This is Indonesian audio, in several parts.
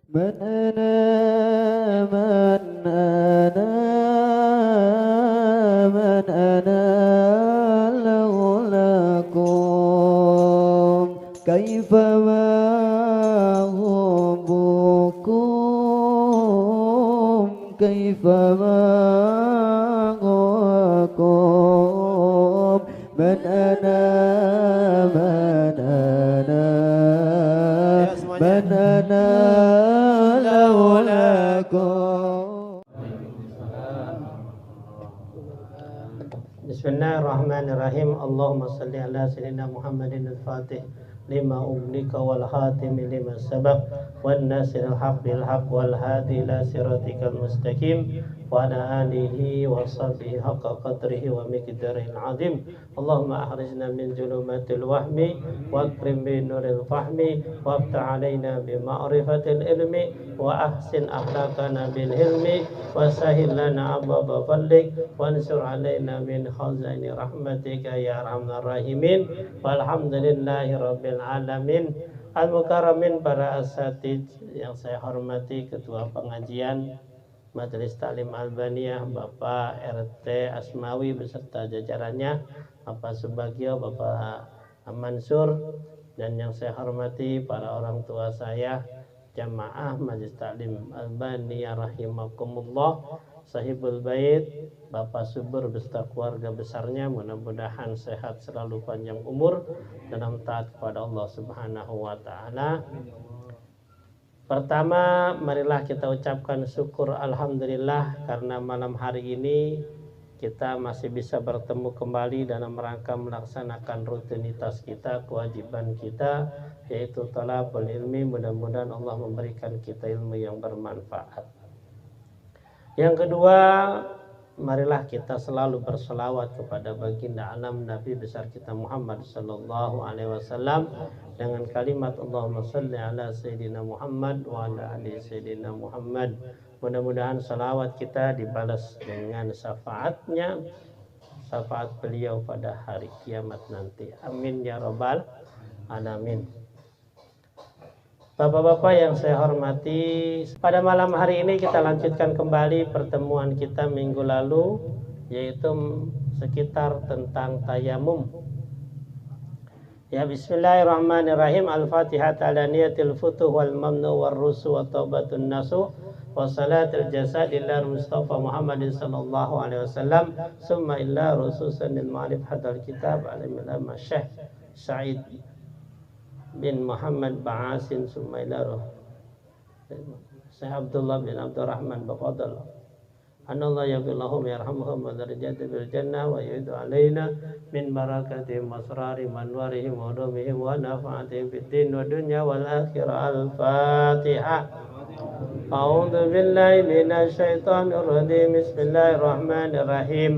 من أنا من أنا من أنا لولاكم كيف ما حبكم كيف ما غواكم من أنا من أنا من أنا لولاكم. Bismillahirrahmanirrahim. Allahumma salli ala sayyidina Muhammadin al-Fatih lima ughliqa wal khatimi lima sabaq wan nasiril haq bil haq wal hadi ila siratikal mustaqim wa ala alihi wa sahbihi haqqa qadrihi wa miqdaril azim. Allahumma akhrijna min zulumatil wahmi wa akrim bi nuril fahmi wa aftah alaina bi ma'rifatil ilmi wa ahsin akhlaqana bil hilmi wa sahil lana abwaba fadlik wa ansur alaina min khazaini rahmatika ya arhamar rahimin. Walhamdulillahi rabbil alamin. Al-mukarramin, para asatidz yang saya hormati, ketua pengajian Majelis Taklim Albaniyah Bapak RT Asmawi beserta jajarannya, Bapak Subagio, Bapak Mansur, dan yang saya hormati para orang tua saya, jamaah Majelis Taklim Albaniyah rahimakumullah, sahibul bait, Bapak Subur beserta keluarga besarnya, mudah-mudahan sehat selalu, panjang umur dalam taat kepada Allah Subhanahu wa taala. Pertama, marilah kita ucapkan syukur alhamdulillah karena malam hari ini kita masih bisa bertemu kembali dalam rangka melaksanakan rutinitas kita, kewajiban kita, yaitu thalabul ilmi. Mudah-mudahan Allah memberikan kita ilmu yang bermanfaat. Yang kedua, marilah kita selalu berselawat kepada baginda alam Nabi besar kita Muhammad sallallahu alaihi wasallam dengan kalimat Allahumma shalli ala sayyidina Muhammad wa ala ali sayyidina Muhammad. Mudah-mudahan salawat kita dibalas dengan syafaatnya, syafaat beliau pada hari kiamat nanti. Amin ya rabbal alamin. Bapak-bapak yang saya hormati, pada malam hari ini kita lanjutkan kembali pertemuan kita minggu lalu, yaitu sekitar tentang tayamum. Ya, bismillahirrahmanirrahim. Al-Fatihah ala niyatil futuh wal mamnu wal rusu wa taubatun nasu wa salatul jasad illa Mustafa Muhammadin sallallahu alaihi wasallam summa illa rususanil ma'rif hadal kitab alimul Syekh Sa'id bin Muhammad Ba'asin Sumailaroh Syekh Abdullah bin Abdurrahman Bafadal anallah yaqillahum yarhamuhum wa darajati bil jannah wa yu'idu alaina min barakatihim wasrari manwarihim wa ulumihim wa nafa'atihim fid din wa dunya wal akhirah. Al-Fatihah. A'udzu billahi minasy syaithanir rajim. Bismillahirrahmanirrahim.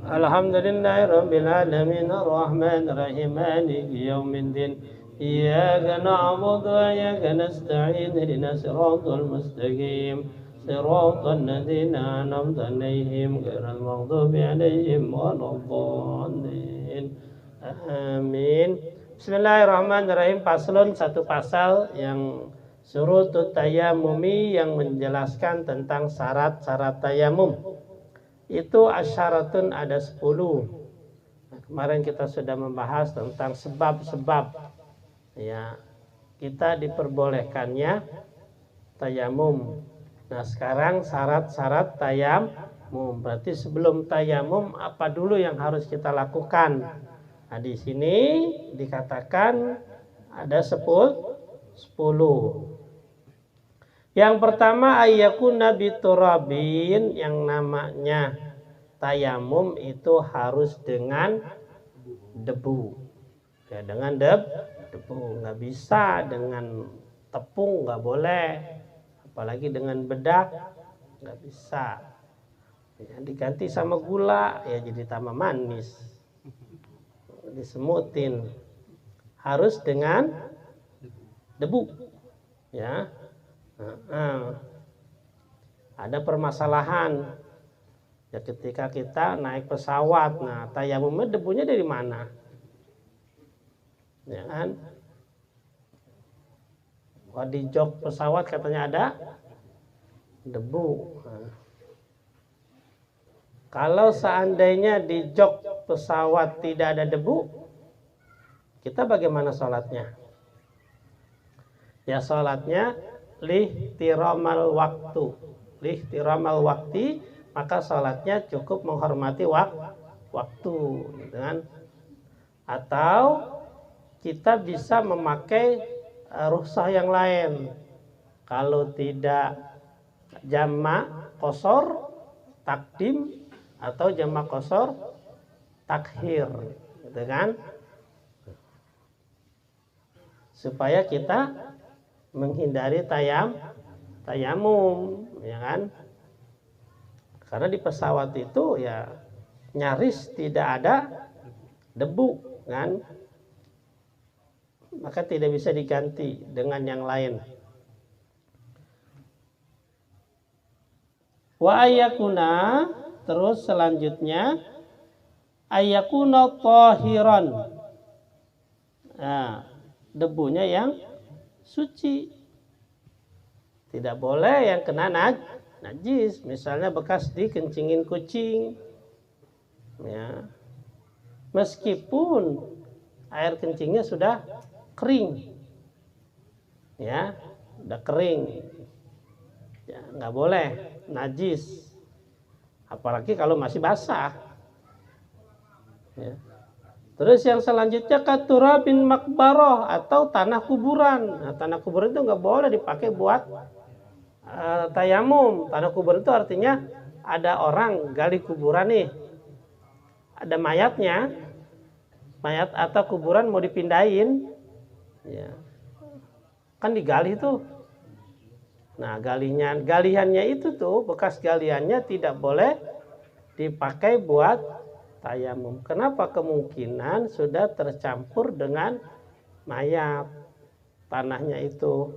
Alhamdulillahi rabbil alamin arrahmanir rahim maliki yaumiddin iyyaka na'budu wa iyyaka nasta'in ihdinas siratal mustaqim siratal ladzina an'amta 'alaihim ghairil maghdubi 'alaihim waladdallin. Amin. Bismillahirrahmanirrahim. Paslon, satu pasal yang syurutut tayammumi, yang menjelaskan tentang syarat-syarat tayamum. Itu asyaratun, ada 10. Kemarin kita sudah membahas tentang sebab-sebab, ya, kita diperbolehkannya tayamum. Nah, sekarang syarat-syarat tayamum. Berarti sebelum tayamum apa dulu yang harus kita lakukan? Nah, di sini dikatakan ada 10. Yang pertama, ayyakuna biturabin, yang namanya tayamum itu harus dengan debu. Ya, dengan debu, nggak bisa dengan tepung, nggak boleh, apalagi dengan bedak nggak bisa. Ya, diganti sama gula ya jadi tambah manis, disemutin. Harus dengan debu, ya. Ada permasalahan ya ketika kita naik pesawat. Nah, tayamumnya debunya dari mana? Ya kan? Wah, di jok pesawat katanya ada debu. Nah, kalau seandainya di jok pesawat tidak ada debu, kita bagaimana sholatnya? Ya sholatnya lihtiramal wakti, maka sholatnya cukup menghormati waktu, gitu kan? Atau kita bisa memakai rukhsah yang lain. Kalau tidak jamak qashar takdim atau jamak qashar takhir, gitu kan? Supaya kita menghindari tayamum, ya kan? Karena di pesawat itu ya nyaris tidak ada debu, kan? Maka tidak bisa diganti dengan yang lain. Wa ayakuna, terus selanjutnya ayakuna tahiran. Nah, debunya yang suci. Tidak boleh yang kena najis, misalnya bekas dikencingin kucing. Ya. Meskipun air kencingnya sudah kering. Ya, udah kering. Ya, nggak boleh najis. Apalagi kalau masih basah. Ya. Terus yang selanjutnya katurabin makbaroh atau tanah kuburan. Nah, tanah kuburan itu nggak boleh dipakai buat tayamum. Tanah kuburan itu artinya ada orang gali kuburan nih, ada mayatnya, mayat atau kuburan mau dipindahin, ya. Kan digali tuh. Nah, galiannya itu tuh, bekas galiannya tidak boleh dipakai buat tayamum. Kenapa? Kemungkinan sudah tercampur dengan mayat tanahnya itu.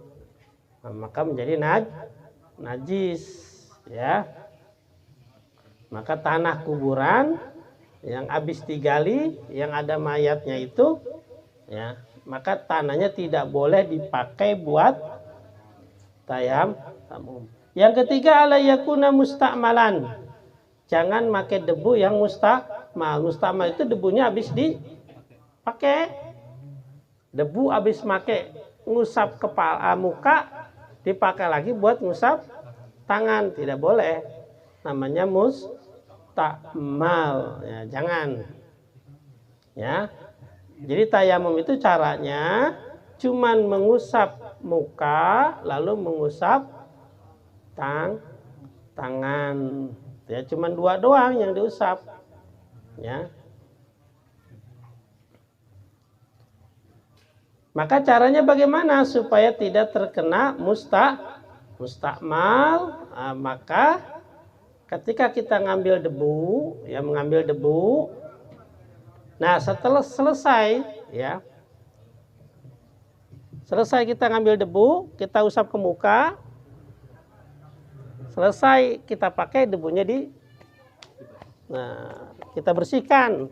Nah, maka menjadi najis, ya. Maka tanah kuburan yang habis digali, yang ada mayatnya itu, ya, maka tanahnya tidak boleh dipakai buat tayamum. Yang ketiga, ala yakuna musta'malan. Jangan pakai debu yang musta'mal. Musta'mal itu debunya habis dipakai. Debu habis pakai ngusap kepala, muka, dipakai lagi buat ngusap tangan, tidak boleh. Namanya musta'mal, ya, jangan. Ya. Jadi tayamum itu caranya cuman mengusap muka lalu mengusap tangan. Ya, cuman dua doang yang diusap. Ya. Maka caranya bagaimana supaya tidak terkena musta'mal? Nah, maka ketika kita ngambil debu, ya, mengambil debu. Nah, setelah selesai, ya, selesai kita ngambil debu, kita usap ke muka. Selesai kita pakai debunya nah, kita bersihkan.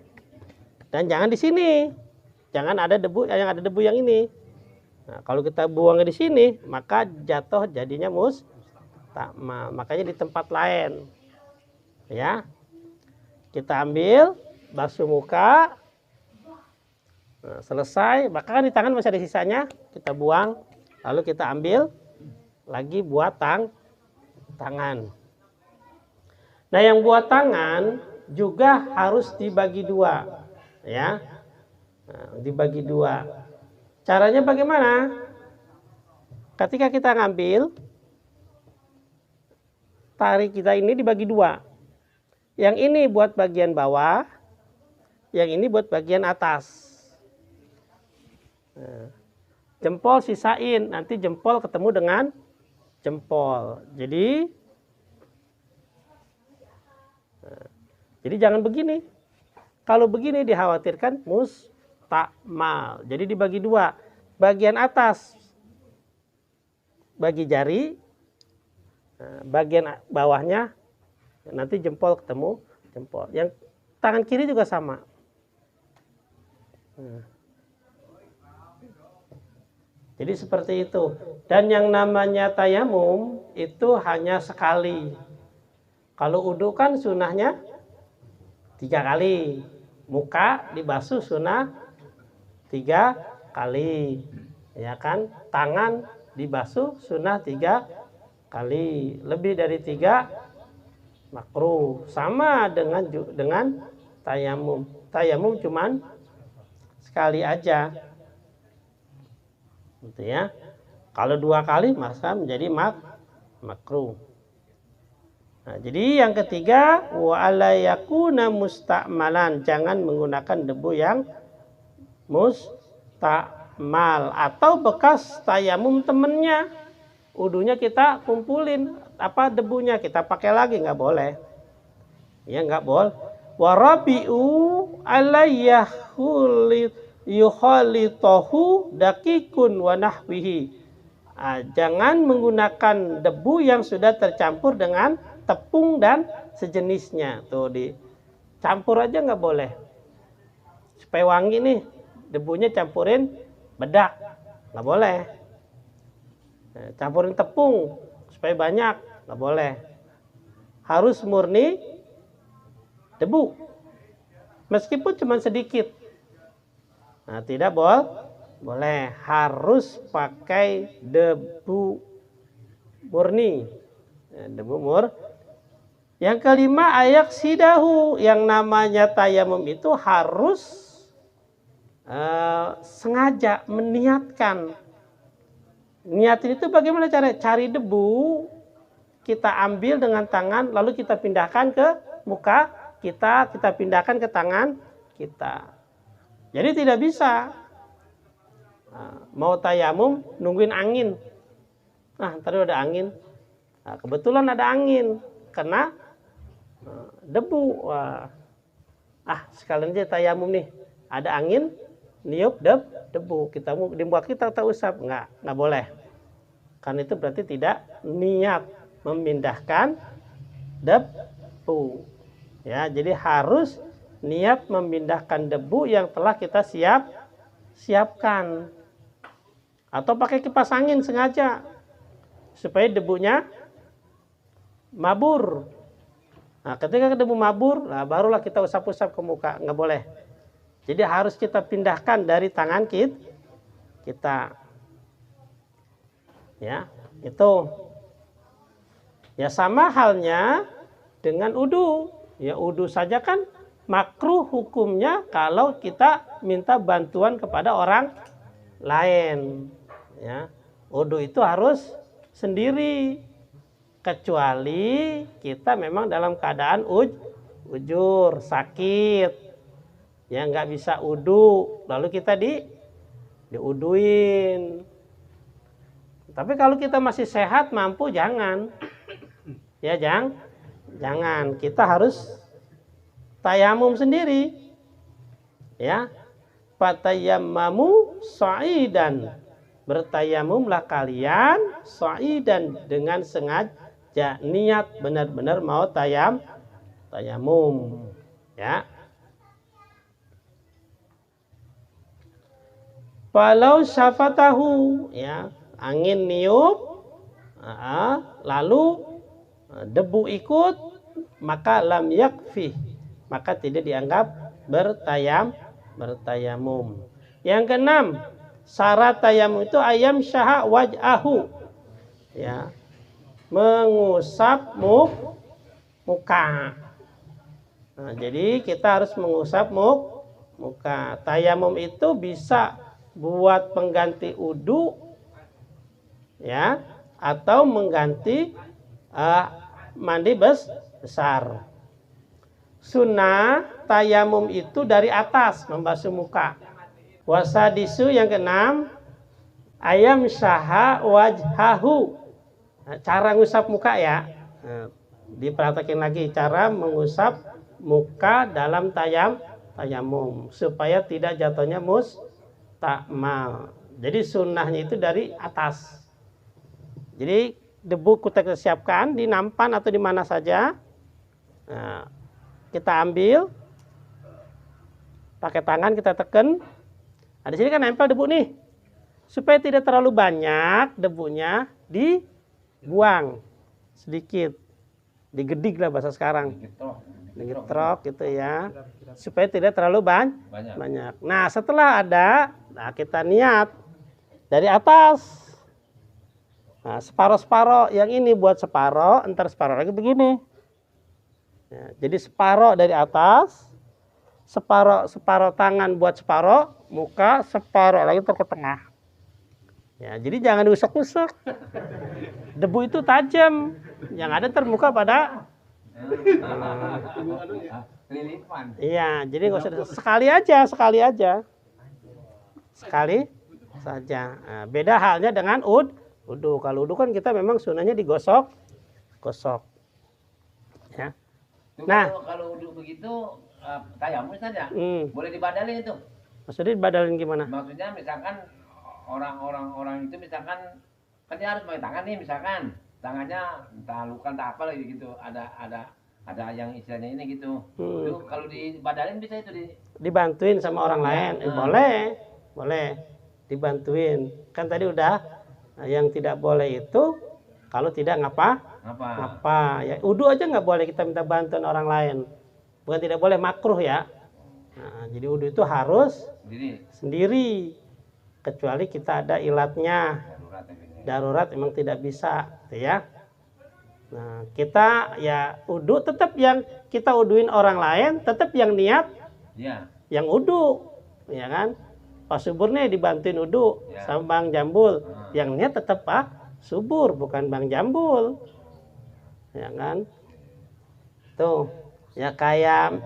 Dan jangan di sini. Jangan ada debu yang yang ini. Nah, kalau kita buangnya di sini, maka jatuh jadinya musta'mal. Makanya di tempat lain. Ya. Kita ambil, basuh muka. Nah, selesai, maka kan di tangan masih ada sisanya, kita buang, lalu kita ambil lagi buat tangan. Nah, yang buat tangan juga harus dibagi dua, ya. Nah, dibagi dua. Caranya bagaimana? Ketika kita ngambil, tarik kita ini dibagi dua. Yang ini buat bagian bawah, yang ini buat bagian atas. Nah, jempol sisain, nanti jempol ketemu dengan jempol. Jadi jangan begini. Kalau begini dikhawatirkan musta'mal. Jadi dibagi dua. Bagian atas bagi jari, bagian bawahnya nanti jempol ketemu jempol. Yang tangan kiri juga sama. Jadi seperti itu. Dan yang namanya tayamum itu hanya sekali. Kalau wudu kan sunahnya 3 kali. Muka dibasuh sunah 3 kali. Ya kan? Tangan dibasuh sunah 3 kali. Lebih dari 3 makruh. Sama dengan tayamum. Tayamum cuman sekali aja. Gitu ya. Kalau 2 kali maka menjadi makruh. Nah, jadi yang ketiga, wa alla yakuna musta'malan, jangan menggunakan debu yang mustakmal atau bekas tayamum temennya. Wudunya kita kumpulin, apa debunya kita pakai lagi, nggak boleh. Ya nggak boleh. Warabi'u alayyahuli yukhalitahu dakikun wa nahwihi. Jangan menggunakan debu yang sudah tercampur dengan tepung dan sejenisnya. Tuh dicampur aja nggak boleh. Supaya wangi nih, debunya campurin bedak, nggak boleh. Campurin tepung supaya banyak, nggak boleh. Harus murni debu, meskipun cuma sedikit. Nah, tidak boleh, harus pakai debu murni. Debu murni. Yang kelima, ayak sidahu, yang namanya tayamum itu harus sengaja meniatkan. Niatin itu bagaimana cara? Cari debu, kita ambil dengan tangan, lalu kita pindahkan ke muka kita pindahkan ke tangan kita. Jadi tidak bisa mau tayamum nungguin angin. Nah, tadi ada angin. Nah, kebetulan ada angin, kena debu. Wah. Sekalian aja tayamum nih. Ada angin, niup debu. Kita di muka kita usap, nggak boleh. Karena itu berarti tidak niat memindahkan debu. Ya, jadi harus niat memindahkan debu yang telah kita siapkan. Atau pakai kipas angin sengaja supaya debunya mabur. Nah, ketika debu mabur, nah barulah kita usap-usap ke muka, nggak boleh. Jadi harus kita pindahkan dari tangan kita. Ya, itu. Ya sama halnya dengan wudu. Ya wudu saja kan makruh hukumnya kalau kita minta bantuan kepada orang lain. Ya, wudu itu harus sendiri. Kecuali kita memang dalam keadaan ujur, sakit, ya nggak bisa wudu, lalu kita diuduin. Tapi kalau kita masih sehat, mampu, jangan, ya jangan. Kita harus tayamum sendiri, ya. Fatayammamu sha'idan, bertayamumlah kalian sha'idan dengan sengaja. Niat benar-benar mau tayamum, ya. Falau syafatahu, ya, angin niup, lalu debu ikut, maka lam yakfi, maka tidak dianggap bertayamum. Yang keenam, syarat tayamum itu ayam syaha waj'ahu, ya, mengusap muka. Nah, jadi kita harus mengusap muka. Tayamum itu bisa buat pengganti wudu, ya, atau mengganti mandi besar. Sunnah tayamum itu dari atas membasuh muka. Wasadisu yang keenam, ayam syaha wajhahu. Cara ngusap muka, ya. Diperhatikan lagi cara mengusap muka dalam tayamum supaya tidak jatuhnya mustakmal. Jadi sunnahnya itu dari atas. Jadi debu kita siapkan di nampan atau di mana saja. Nah, kita ambil pakai tangan, kita tekan. Nah, di sini kan nempel debu nih. supaya tidak terlalu banyak debunya, dibuang sedikit, digedik lah bahasa sekarang, digetrok gitu ya, supaya tidak terlalu banyak. Nah setelah ada, nah kita niat dari atas. Nah, separoh-separoh, yang ini buat separoh, entar separoh lagi begini. Ya, jadi separoh dari atas, separoh tangan buat separoh, muka separoh lagi ke tengah. Ya, jadi jangan diusek-usek. Debu itu tajam, yang ada termuka pada. Iya, jadi nggak usah sekali aja saja. Nah, beda halnya dengan wudu. Kalau wudu kan kita memang sunahnya digosok. Ya. Nah, kalau wudu begitu tayamum saja. Boleh dibadalin itu. Maksudnya dibadalin gimana? Maksudnya misalkan orang itu misalkan kan dia harus pakai tangan nih, misalkan tangannya entah luka entah apa lagi gitu. Ada yang istilahnya ini gitu. Itu kalau dibadalin bisa itu dibantuin sama orang lain. Boleh. Dibantuin. Kan tadi udah. Nah, yang tidak boleh itu kalau tidak ngapa? Ya, wudu aja nggak boleh kita minta bantuan orang lain. Bukan tidak boleh, makruh ya. Nah, jadi wudu itu harus sendiri. Kecuali kita ada ilatnya. Darurat memang tidak bisa, gitu ya. Nah, kita ya wudu tetap yang kita wuduin orang lain, tetap yang niat, yang wudu, ya kan? Pak Subur nih dibantuin wudu sama Bang Jambul. Yang niat tetap Pak Subur, bukan Bang Jambul. Ya kan? Tuh, ya kayak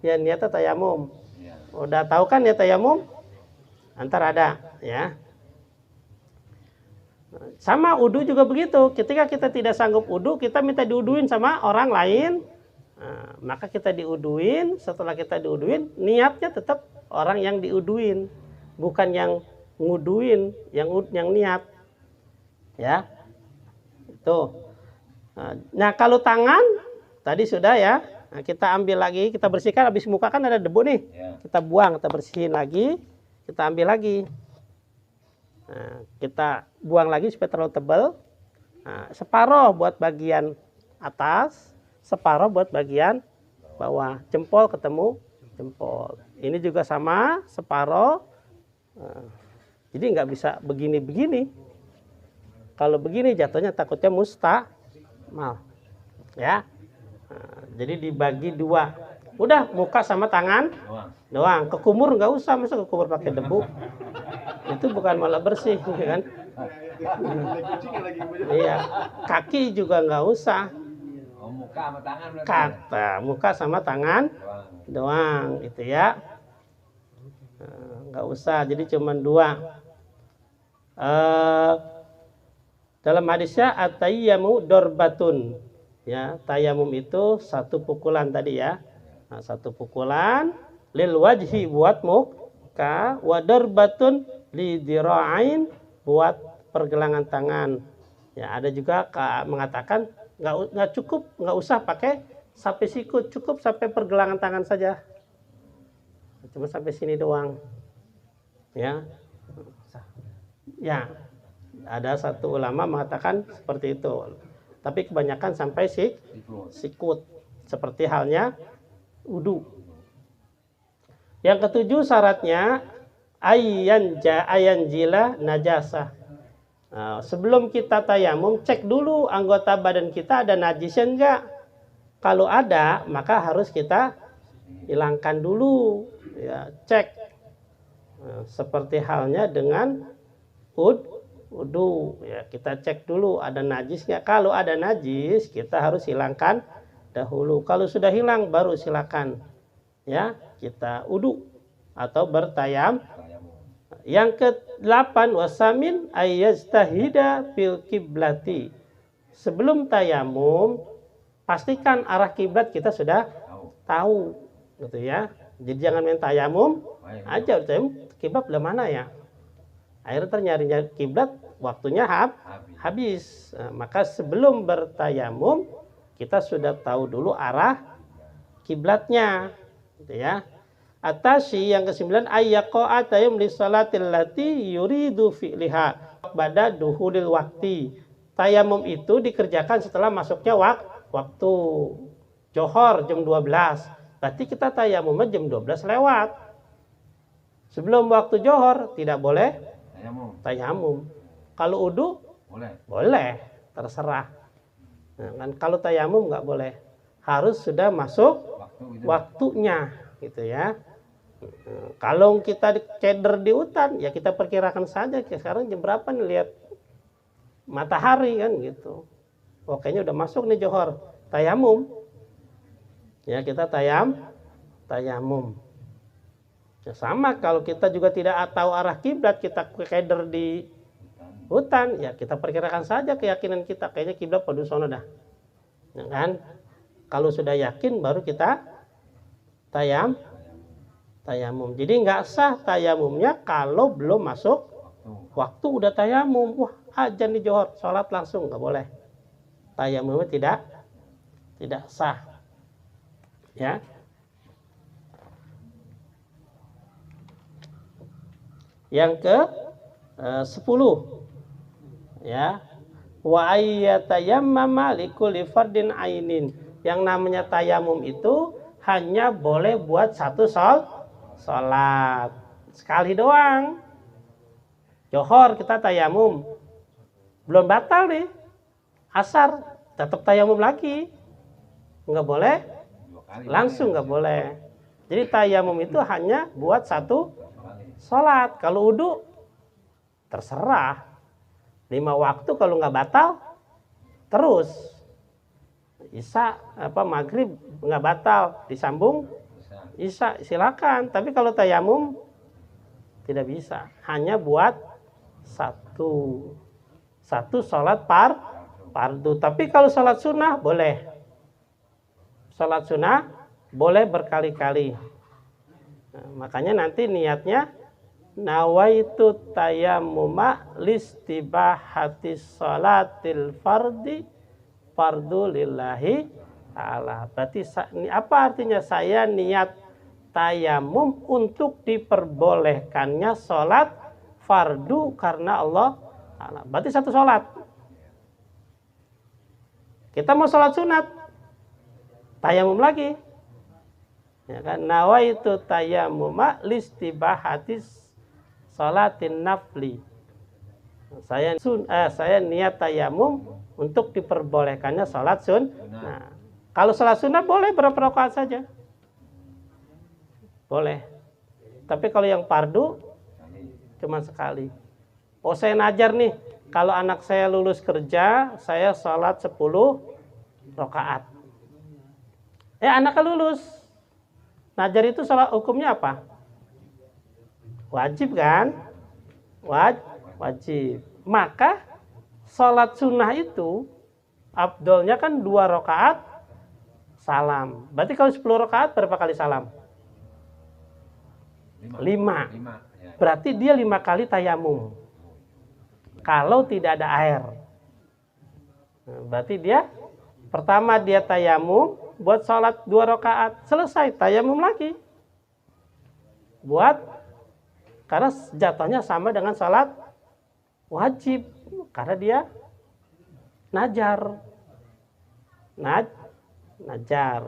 ya niatnya tayamum. Udah tahu kan ya tayamum? Antar ada, ya. Sama wudu juga begitu. Ketika kita tidak sanggup wudu, kita minta diuduin sama orang lain. Nah, maka kita diuduin. Setelah kita diuduin, niatnya tetap orang yang diuduin, bukan yang nguduin, yang niat, ya. Itu. Nah kalau tangan tadi sudah ya. Nah, kita ambil lagi, kita bersihkan. Habis muka kan ada debu nih, kita buang, kita bersihin lagi, kita ambil lagi. Nah, kita buang lagi supaya terlalu tebal. Nah, separoh buat bagian atas, separoh buat bagian bawah. Jempol ketemu jempol. Ini juga sama, separoh. Nah, jadi nggak bisa begini-begini. Kalau begini jatuhnya takutnya mustamal. Ya. Nah, jadi dibagi dua. Udah muka sama tangan doang. Kekumur nggak usah, masa kekumur pakai debu. Itu bukan malah bersih, kan? Iya. Kaki juga nggak usah. Muka sama tangan berarti. Kata muka sama tangan doang itu ya. Nggak usah, jadi cuma dua. Dalam hadisnya at-tayyamu dorbatun, ya, tayamum itu satu pukulan tadi ya. Nah, satu pukulan lil wajhi buat muka, wa dorbatun li dira'ain buat pergelangan tangan. Ya, ada juga mengatakan nggak cukup, nggak usah pakai sampai sikut, cukup sampai pergelangan tangan saja. Cuma sampai sini doang. Ya. Ya. Ada satu ulama mengatakan seperti itu. Tapi kebanyakan sampai sikut. Seperti halnya wudu. Yang ketujuh syaratnya ayan jila najasah. Nah, sebelum kita tayamum, cek dulu anggota badan kita ada najisnya enggak. Kalau ada, maka harus kita hilangkan dulu. Ya, cek. Nah, seperti halnya dengan wudu. Ya, kita cek dulu ada najis enggak. Kalau ada najis, kita harus hilangkan dahulu. Kalau sudah hilang, baru silakan. Ya, kita wudu atau bertayam. Yang ke-8 wasamin ayyastahida fil kiblati. Sebelum tayamum pastikan arah kiblat kita sudah tahu gitu ya. Jadi jangan main tayamum aja, kiblat belah mana ya? Akhirnya nyari kiblat, waktunya habis. Nah, maka sebelum bertayamum kita sudah tahu dulu arah kiblatnya gitu ya. Atasy yang ke-9 ayyaqa'a tayammum li salatil lati yuridu fi'liha ba'da duhulil waqti. Tayamum itu dikerjakan setelah masuknya waktu. Johor jam 12. Berarti kita tayamumnya jam 12 lewat. Sebelum waktu johor tidak boleh tayamum. Kalau udu boleh, terserah. Nah, kan kalau tayamum nggak boleh. Harus sudah masuk waktunya gitu ya. Kalau kita keder di hutan, ya kita perkirakan saja. Sekarang jam berapa nih, lihat matahari kan gitu. Oh, kayaknya udah masuk nih johor, tayamum. Ya kita tayamum. Ya, sama kalau kita juga tidak tahu arah kiblat, kita keder di hutan, ya kita perkirakan saja keyakinan kita. Kayaknya kiblat pada sono dah. Ya kan? Kalau sudah yakin baru kita tayamum. Jadi nggak sah tayamumnya kalau belum masuk waktu udah tayamum. Wah, azan di johor, sholat langsung nggak boleh. Tayamumnya tidak sah. Ya. Yang ke 10 ya, wa ayyatayammama likulli fardin ainin. Yang namanya tayamum itu hanya boleh buat satu sholat sekali doang. Johor kita tayamum, belum batal nih, asar tetap tayamum lagi, nggak boleh langsung, nggak boleh. Jadi tayamum itu hanya buat satu sholat. Kalau wudu terserah 5 waktu, kalau nggak batal terus. Isya maghrib nggak batal, disambung isya silakan. Tapi kalau tayamum tidak bisa, hanya buat satu sholat fardu. Tapi kalau sholat sunnah boleh. Sholat sunnah boleh berkali-kali. Nah, makanya nanti niatnya nawaitu tayammuma listibahati sholatil fardu lillahi ta'ala. Berarti apa artinya? Saya niat tayamum untuk diperbolehkannya sholat fardu karena Allah ta'ala. Berarti satu sholat. Kita mau sholat sunat, tayamum lagi. Ya kan? Nawaitu tayammuma listibahati sholatin nafli. Saya niat tayamum untuk diperbolehkannya sholat Nah, kalau sholat sunnah boleh berapa rakaat saja, boleh. Tapi kalau yang fardu cuma sekali. Oh, saya najar nih, kalau anak saya lulus kerja, saya sholat 10 rakaat. Anaknya lulus, najar itu sholat hukumnya apa? Wajib kan? Wajib. Maka sholat sunnah itu afdolnya kan 2 rakaat salam. Berarti kalau 10 rakaat berapa kali salam? 5. Ya. Berarti dia 5 kali tayamum. Kalau tidak ada air. Berarti dia pertama dia tayamum buat sholat 2 rakaat. Selesai tayamum lagi. Karena jatuhnya sama dengan sholat wajib. Karena dia najar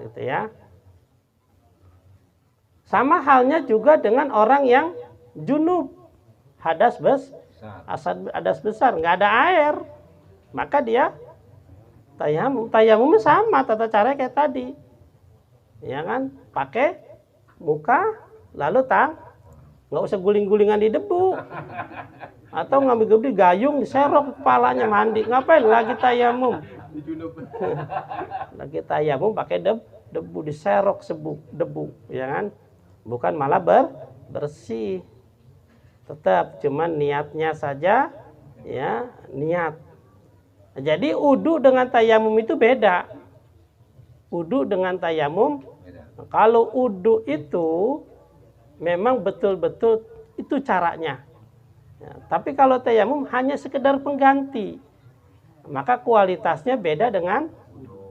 gitu ya. Sama halnya juga dengan orang yang junub, hadas besar, nggak ada air, maka dia tayamum sama tata cara kayak tadi, ya kan? Pakai muka lalu nggak usah guling-gulingan di debu. Atau ngambil gayung diserok kepalanya, mandi. Ngapain lagi tayamum? Lagi tayamum pakai debu diserok debu, ya kan? Bukan malah bersih. Tetap cuman niatnya saja, ya, niat. Jadi wudu dengan tayamum itu beda. Wudu dengan tayamum, kalau wudu itu memang betul-betul itu caranya. Ya, tapi kalau tayamum hanya sekedar pengganti, maka kualitasnya beda dengan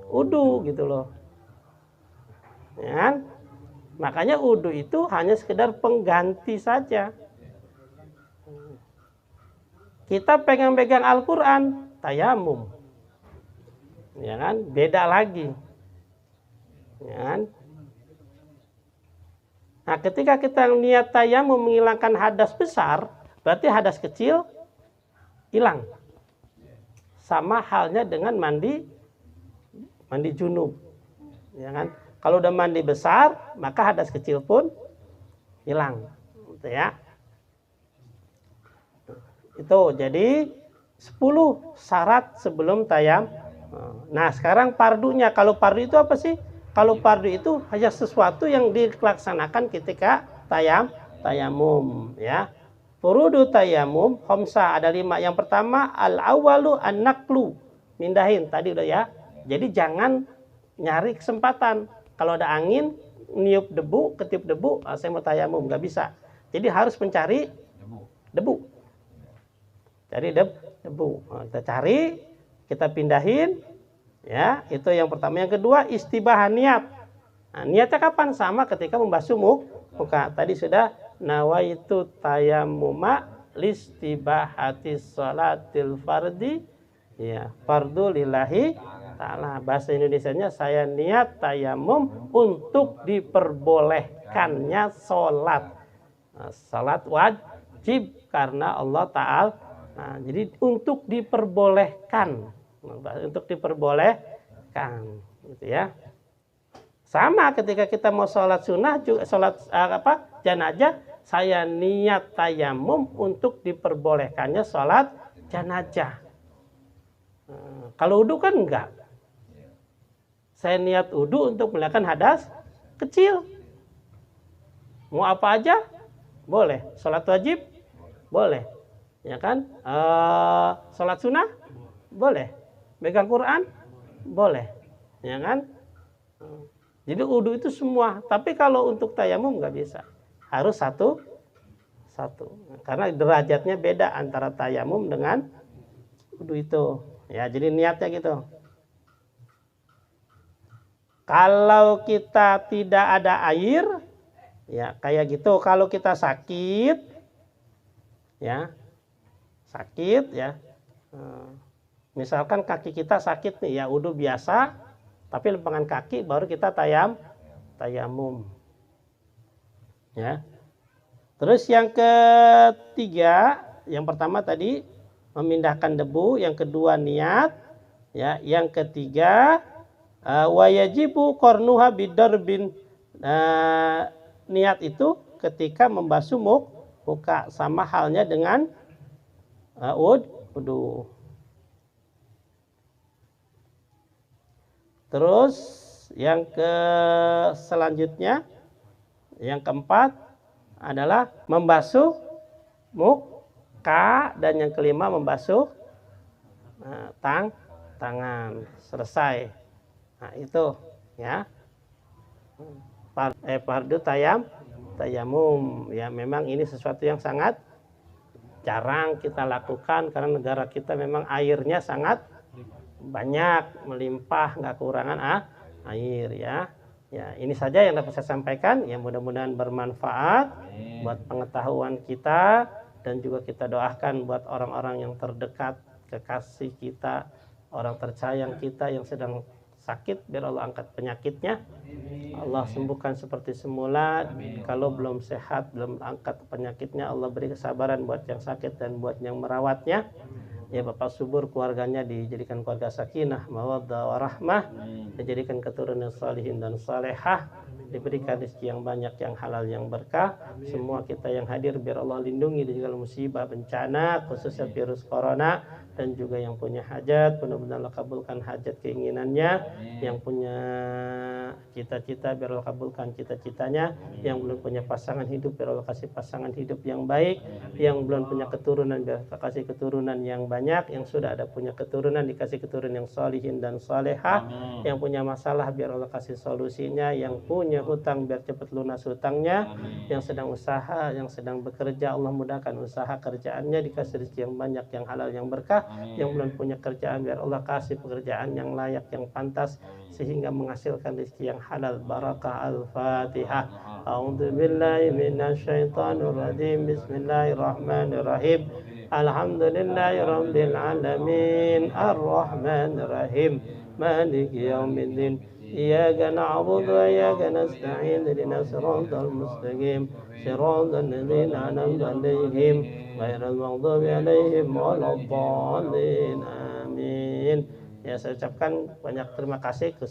wudu gitu loh. Ya kan? Makanya wudu itu hanya sekedar pengganti saja. Kita pegang-pegang Al-Quran, tayamum. Ya kan? Beda lagi. Ya kan? Nah, ketika kita niat tayamum menghilangkan hadas besar, berarti hadas kecil hilang. Sama halnya dengan mandi junub. Ya kan? Kalau udah mandi besar, maka hadas kecil pun hilang. Gitu ya. Itu jadi 10 syarat sebelum tayam. Nah, sekarang pardunya. Kalau pardu itu apa sih? Kalau pardu itu hanya sesuatu yang dilaksanakan ketika tayamum, ya. Furudu tayamum khamsa, ada 5. Yang pertama al-awwalu an-naqlu, mindahin tadi udah ya. Jadi jangan nyari kesempatan. Kalau ada angin, niup debu, ketiup debu, saya mau tayamum, nggak bisa. Jadi harus mencari debu. Cari debu. Kita cari, kita pindahin. Ya, itu yang pertama. Yang kedua, istibah niat. Nah, niatnya kapan? Sama ketika membasuh muka. Tadi sudah nawaitu tayammuma listibahati sholatil fardi. Ya, fardu lillahi ta'ala. Bahasa Indonesianya, saya niat tayamum untuk diperbolehkannya sholat. Nah, sholat wajib karena Allah Ta'ala. Nah, jadi untuk diperbolehkan. Untuk diperbolehkan, gitu ya. Sama ketika kita mau sholat sunnah, juga sholat janazah, saya niat tayamum untuk diperbolehkannya sholat janazah. Kalau wudu kan enggak. Saya niat wudu untuk menghilangkan hadas kecil. Mau apa aja boleh. Sholat wajib boleh, ya kan? Sholat sunnah boleh. Megang Quran boleh, ya kan? Jadi wudu itu semua. Tapi kalau untuk tayamum nggak bisa, harus satu. Karena derajatnya beda antara tayamum dengan wudu itu. Ya, jadi niatnya gitu. Kalau kita tidak ada air, ya kayak gitu. Kalau kita sakit, ya misalkan kaki kita sakit nih, ya wudu biasa, tapi lempengan kaki baru kita tayamum. Ya. Terus yang ketiga, yang pertama tadi memindahkan debu, yang kedua niat, ya, yang ketiga wayajibu qarnuha bidarbin. Niat itu ketika membasuh muka, sama halnya dengan wudu. Terus yang selanjutnya, yang keempat adalah membasuh muka, dan yang kelima membasuh tangan. Selesai. Nah, itu ya. Fardu tayamum. Ya, memang ini sesuatu yang sangat jarang kita lakukan karena negara kita memang airnya sangat banyak, melimpah, nggak kekurangan air, ya. Ya, ini saja yang dapat saya sampaikan. Ya, mudah-mudahan bermanfaat buat pengetahuan kita, dan juga kita doakan buat orang-orang yang terdekat, kekasih kita, orang tersayang kita yang sedang sakit, biar Allah angkat penyakitnya, Allah sembuhkan seperti semula. Kalau belum sehat, belum angkat penyakitnya, Allah beri kesabaran buat yang sakit dan buat yang merawatnya. Ya, Bapak subur keluarganya dijadikan keluarga sakinah, mawaddah, warahmah, dijadikan keturunan salihin dan salehah, diberikan rezeki yang banyak, yang halal, yang berkah. Semua kita yang hadir biar Allah lindungi dari segala musibah, bencana, khususnya virus corona, dan juga yang punya hajat, benar-benar Allah kabulkan hajat keinginannya. Yang punya cita-cita biar Allah kabulkan cita-citanya. Yang belum punya pasangan hidup biar Allah kasih pasangan hidup yang baik. Yang belum punya keturunan biar Allah kasih keturunan yang banyak. Yang sudah ada punya keturunan dikasih keturunan yang salihin dan salehah. Yang punya masalah biar Allah kasih solusinya. Yang punya hutang biar cepat lunas hutangnya. Yang sedang usaha, yang sedang bekerja, Allah mudahkan usaha kerjaannya, dikasih rezeki yang banyak, yang halal, yang berkah. kita yang belum punya kerjaan, biar Allah kasih pekerjaan yang layak, yang pantas, sehingga menghasilkan rezeki yang halal. Barakah. Al-Fatihah. A'udzubillahi minasyaitonirrajim. Bismillahirrahmanirrahim. Alhamdulillahirabbil alamin. Ar-Rahmanirrahim. Maliki yaumiddin. Iyyaka na'budu wa iyyaka nasta'in. Ihdinas siratal mustaqim. Siratal ladzina an'amta 'alaihim ghairil maghdubi 'alaihim waladdallin. Amin. Ya, saya ucapkan banyak terima kasih ke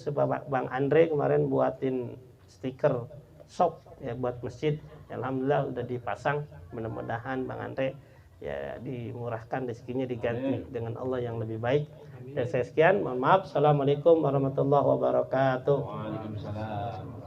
Bang Andre kemarin buatin stiker shop ya buat masjid. Alhamdulillah udah dipasang. Mudah-mudahan Bang Andre ya dimurahkan rezekinya, diganti dengan Allah yang lebih baik. Dan saya sekian, mohon maaf. Assalamualaikum warahmatullahi wabarakatuh. Waalaikumsalam.